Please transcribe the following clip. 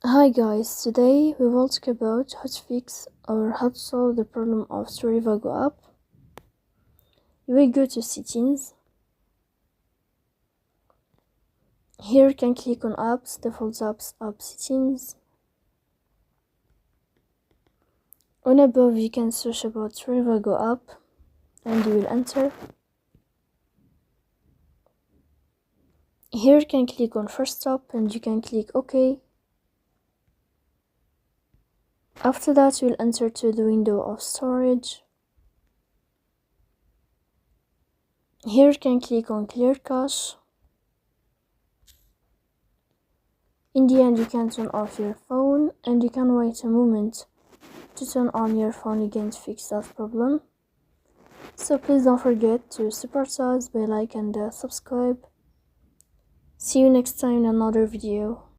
Hi guys, today we will talk about how to fix or how to solve the problem of Trivago app. You will go to settings. Here you can click on apps, default apps, app settings. On above you can search about Trivago app and you will enter. Here you can click on first stop and you can click OK. After that you will enter to the window of storage. Here you can click on clear cache. In the end you can turn off your phone and you can wait a moment to turn on your phone again to fix that problem. So please don't forget to support us by like and subscribe. See you next time in another video.